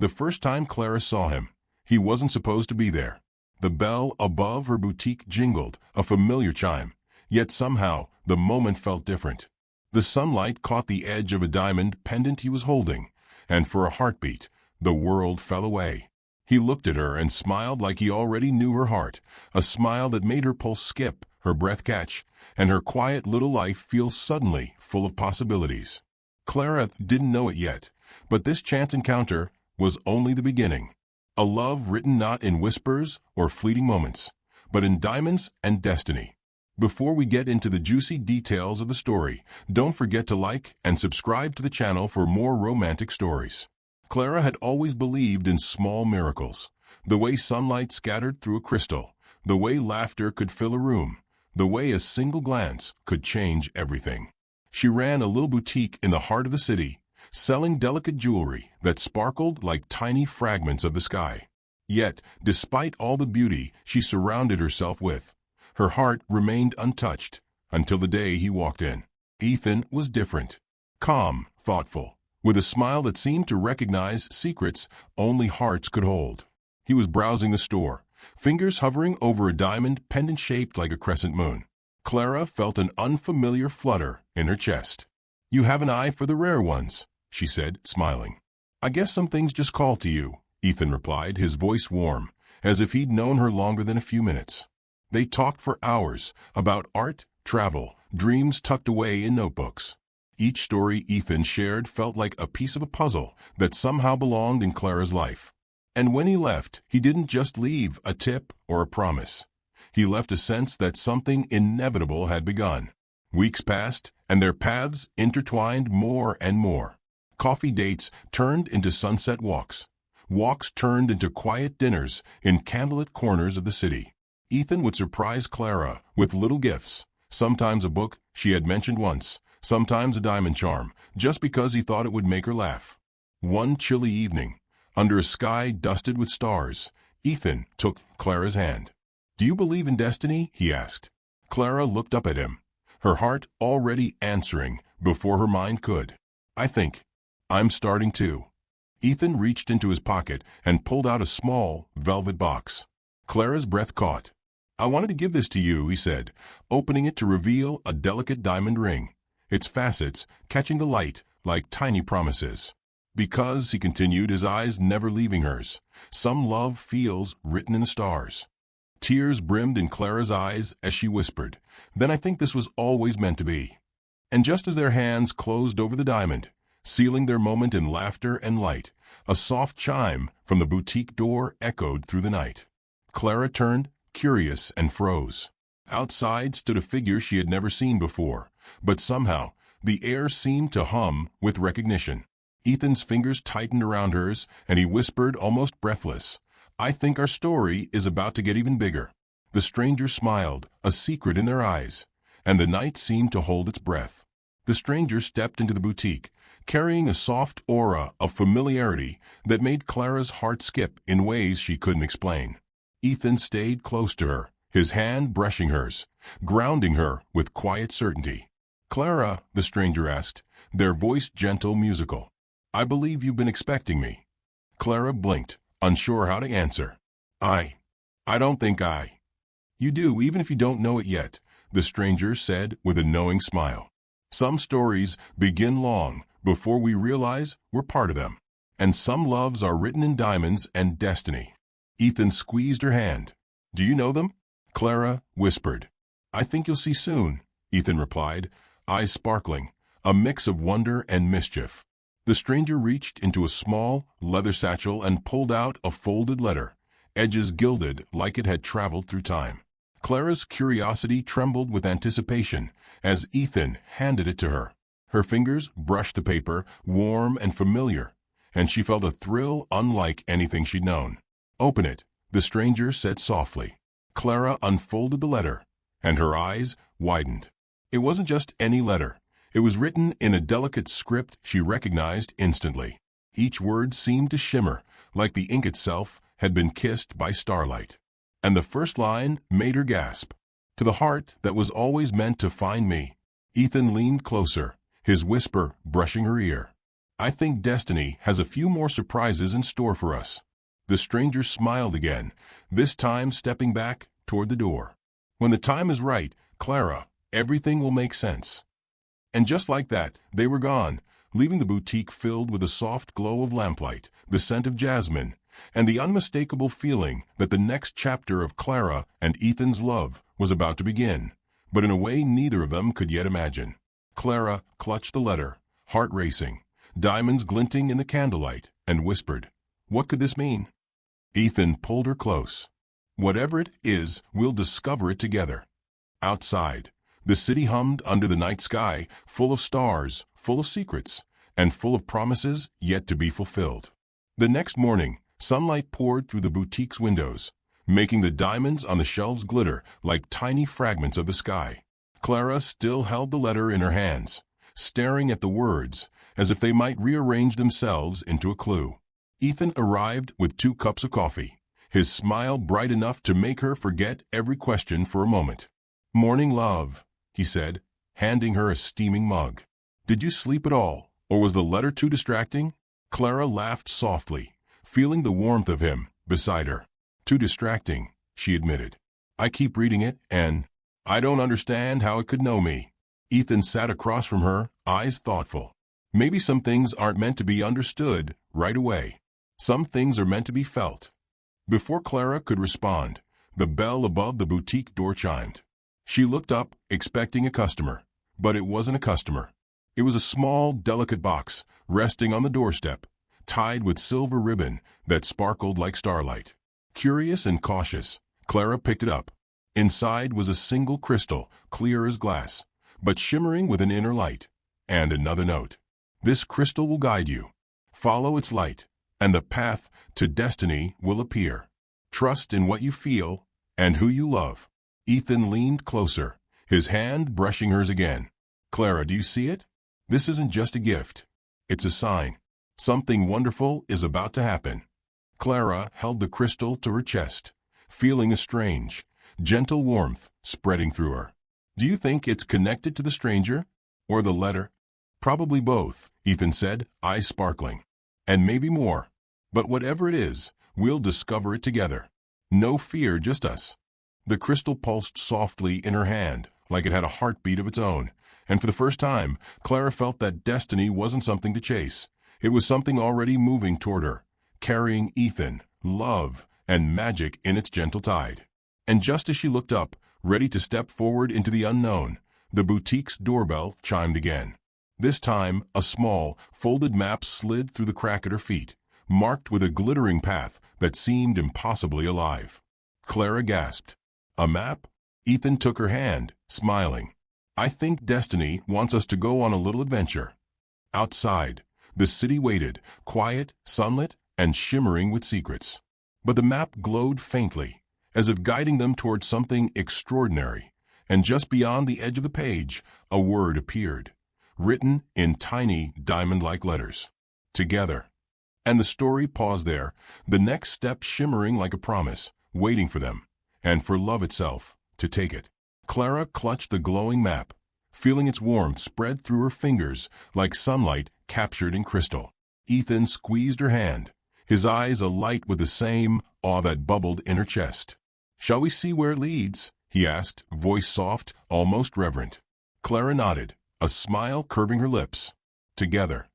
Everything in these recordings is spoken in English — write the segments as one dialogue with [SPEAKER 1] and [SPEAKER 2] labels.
[SPEAKER 1] The first time Clara saw him, he wasn't supposed to be there. The bell above her boutique jingled, a familiar chime, yet somehow the moment felt different. The sunlight caught the edge of a diamond pendant he was holding, and for a heartbeat, the world fell away. He looked at her and smiled like he already knew her heart, a smile that made her pulse skip, her breath catch, and her quiet little life feel suddenly full of possibilities. Clara didn't know it yet, but this chance encounter was only the beginning. A love written not in whispers or fleeting moments, but in diamonds and destiny. Before we get into the juicy details of the story, don't forget to like and subscribe to the channel for more romantic stories. Clara had always believed in small miracles. The way sunlight scattered through a crystal, the way laughter could fill a room, the way a single glance could change everything. She ran a little boutique in the heart of the city, selling delicate jewelry that sparkled like tiny fragments of the sky. Yet, despite all the beauty she surrounded herself with, her heart remained untouched until the day he walked in. Ethan was different. Calm, thoughtful, with a smile that seemed to recognize secrets only hearts could hold. He was browsing the store, fingers hovering over a diamond pendant shaped like a crescent moon. Clara felt an unfamiliar flutter in her chest. "You have an eye for the rare ones," she said, smiling. "I guess some things just call to you," Ethan replied, his voice warm, as if he'd known her longer than a few minutes. They talked for hours about art, travel, dreams tucked away in notebooks. Each story Ethan shared felt like a piece of a puzzle that somehow belonged in Clara's life. And when he left, he didn't just leave a tip or a promise. He left a sense that something inevitable had begun. Weeks passed, and their paths intertwined more and more. Coffee dates turned into sunset walks. Walks turned into quiet dinners in candlelit corners of the city. Ethan would surprise Clara with little gifts, sometimes a book she had mentioned once, sometimes a diamond charm, just because he thought it would make her laugh. One chilly evening, under a sky dusted with stars, Ethan took Clara's hand. "Do you believe in destiny?" he asked. Clara looked up at him, her heart already answering before her mind could. "I think I'm starting to." Ethan reached into his pocket and pulled out a small, velvet box. Clara's breath caught. "I wanted to give this to you," he said, opening it to reveal a delicate diamond ring, its facets catching the light like tiny promises. "Because," he continued, his eyes never leaving hers, "some love feels written in the stars." Tears brimmed in Clara's eyes as she whispered, "Then I think this was always meant to be." And just as their hands closed over the diamond, sealing their moment in laughter and light, a soft chime from the boutique door echoed through the night. Clara turned, curious, and froze. Outside stood a figure she had never seen before, but somehow the air seemed to hum with recognition. Ethan's fingers tightened around hers, and he whispered, almost breathless, "I think our story is about to get even bigger." The stranger smiled, a secret in their eyes, and the night seemed to hold its breath. The stranger stepped into the boutique, carrying a soft aura of familiarity that made Clara's heart skip in ways she couldn't explain. Ethan stayed close to her, his hand brushing hers, grounding her with quiet certainty. "Clara," the stranger asked, their voice gentle, musical, "I believe you've been expecting me." Clara blinked, unsure how to answer. I don't think I." "You do, even if you don't know it yet," the stranger said with a knowing smile. "Some stories begin long before we realize we're part of them. And some loves are written in diamonds and destiny." Ethan squeezed her hand. "Do you know them?" Clara whispered. "I think you'll see soon," Ethan replied, eyes sparkling, a mix of wonder and mischief. The stranger reached into a small leather satchel and pulled out a folded letter, edges gilded like it had traveled through time. Clara's curiosity trembled with anticipation as Ethan handed it to her. Her fingers brushed the paper, warm and familiar, and she felt a thrill unlike anything she'd known. "Open it," the stranger said softly. Clara unfolded the letter, and her eyes widened. It wasn't just any letter. It was written in a delicate script she recognized instantly. Each word seemed to shimmer, like the ink itself had been kissed by starlight. And the first line made her gasp. "To the heart that was always meant to find me." Ethan leaned closer, his whisper brushing her ear. I think destiny has a few more surprises in store for us. The stranger smiled again, this time stepping back toward the door. When the time is right, Clara, everything will make sense. And just like that, they were gone, leaving the boutique filled with a soft glow of lamplight, the scent of jasmine, and the unmistakable feeling that the next chapter of Clara and Ethan's love was about to begin, but in a way neither of them could yet imagine. Clara clutched the letter, heart racing, diamonds glinting in the candlelight, and whispered, "What could this mean?" Ethan pulled her close. "Whatever it is, we'll discover it together." Outside, the city hummed under the night sky, full of stars, full of secrets, and full of promises yet to be fulfilled. The next morning, sunlight poured through the boutique's windows, making the diamonds on the shelves glitter like tiny fragments of the sky. Clara still held the letter in her hands, staring at the words as if they might rearrange themselves into a clue. Ethan arrived with 2 cups of coffee, his smile bright enough to make her forget every question for a moment. "Morning, love," he said, handing her a steaming mug. "Did you sleep at all, or was the letter too distracting?" Clara laughed softly, feeling the warmth of him beside her. "Too distracting," she admitted. "I keep reading it, and I don't understand how it could know me." Ethan sat across from her, eyes thoughtful. "Maybe some things aren't meant to be understood right away. Some things are meant to be felt." Before Clara could respond, the bell above the boutique door chimed. She looked up, expecting a customer, but it wasn't a customer. It was a small, delicate box, resting on the doorstep, tied with silver ribbon that sparkled like starlight. Curious and cautious, Clara picked it up. Inside was a single crystal, clear as glass, but shimmering with an inner light, and another note. "This crystal will guide you. Follow its light, and the path to destiny will appear. Trust in what you feel and who you love." Ethan leaned closer, his hand brushing hers again. "Clara, do you see it? This isn't just a gift. It's a sign. Something wonderful is about to happen." Clara held the crystal to her chest, feeling a strange, gentle warmth spreading through her. "Do you think it's connected to the stranger? Or the letter?" "Probably both," Ethan said, eyes sparkling. "And maybe more. But whatever it is, we'll discover it together. No fear, just us." The crystal pulsed softly in her hand, like it had a heartbeat of its own, and for the first time, Clara felt that destiny wasn't something to chase. It was something already moving toward her, carrying Ethan, love, and magic in its gentle tide. And just as she looked up, ready to step forward into the unknown, the boutique's doorbell chimed again. This time, a small, folded map slid through the crack at her feet, marked with a glittering path that seemed impossibly alive. Clara gasped. "A map?" Ethan took her hand, smiling. "I think destiny wants us to go on a little adventure." Outside, the city waited, quiet, sunlit, and shimmering with secrets. But the map glowed faintly, as if guiding them towards something extraordinary, and just beyond the edge of the page, a word appeared, written in tiny, diamond-like letters. "Together." And the story paused there, the next step shimmering like a promise, waiting for them, and for love itself to take it. Clara clutched the glowing map, feeling its warmth spread through her fingers like sunlight captured in crystal. Ethan squeezed her hand, his eyes alight with the same awe that bubbled in her chest. "Shall we see where it leads?" he asked, voice soft, almost reverent. Clara nodded, a smile curving her lips. Together.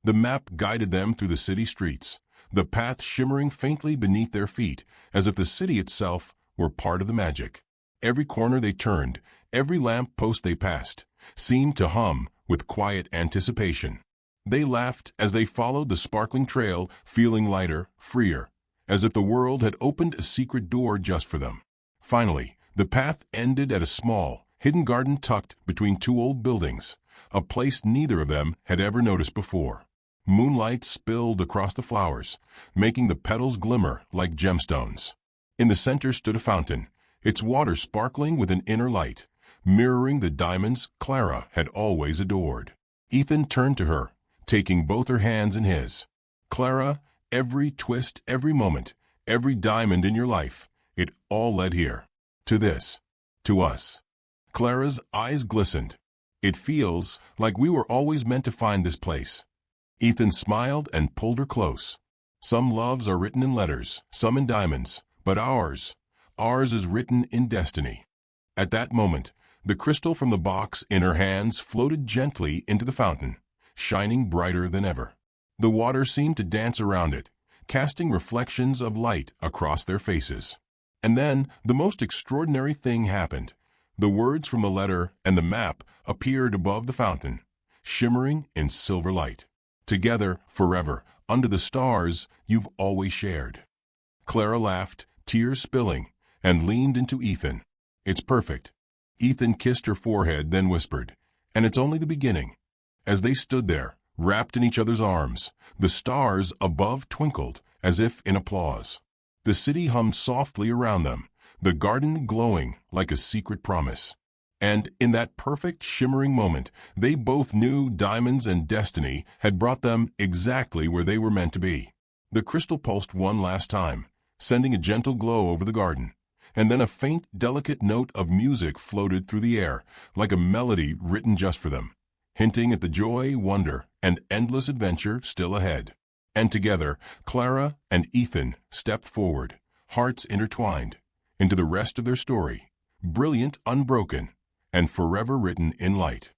[SPEAKER 1] The map guided them through the city streets, the path shimmering faintly beneath their feet, as if the city itself were part of the magic. Every corner they turned, every lamp post they passed, seemed to hum with quiet anticipation. They laughed as they followed the sparkling trail, feeling lighter, freer, as if the world had opened a secret door just for them. Finally, the path ended at a small, hidden garden tucked between 2 old buildings, a place neither of them had ever noticed before. Moonlight spilled across the flowers, making the petals glimmer like gemstones. In the center stood a fountain, its water sparkling with an inner light, mirroring the diamonds Clara had always adored. Ethan turned to her, taking both her hands in his. "Clara, every twist, every moment, every diamond in your life, it all led here. To this. To us." Clara's eyes glistened. "It feels like we were always meant to find this place." Ethan smiled and pulled her close. Some loves are written in letters, some in diamonds, but ours is written in destiny. At that moment, the crystal from the box in her hands floated gently into the fountain, shining brighter than ever. The water seemed to dance around it, casting reflections of light across their faces. And then the most extraordinary thing happened. The words from the letter and the map appeared above the fountain, shimmering in silver light. Together, forever, under the stars you've always shared. Clara laughed, tears spilling, and leaned into Ethan. It's perfect. Ethan kissed her forehead, then whispered, and it's only the beginning. As they stood there, wrapped in each other's arms, the stars above twinkled as if in applause. The city hummed softly around them, the garden glowing like a secret promise. And in that perfect, shimmering moment, they both knew diamonds and destiny had brought them exactly where they were meant to be. The crystal pulsed one last time, sending a gentle glow over the garden, and then a faint, delicate note of music floated through the air, like a melody written just for them, hinting at the joy, wonder, and endless adventure still ahead. And together, Clara and Ethan stepped forward, hearts intertwined, into the rest of their story, brilliant, unbroken, and forever written in light.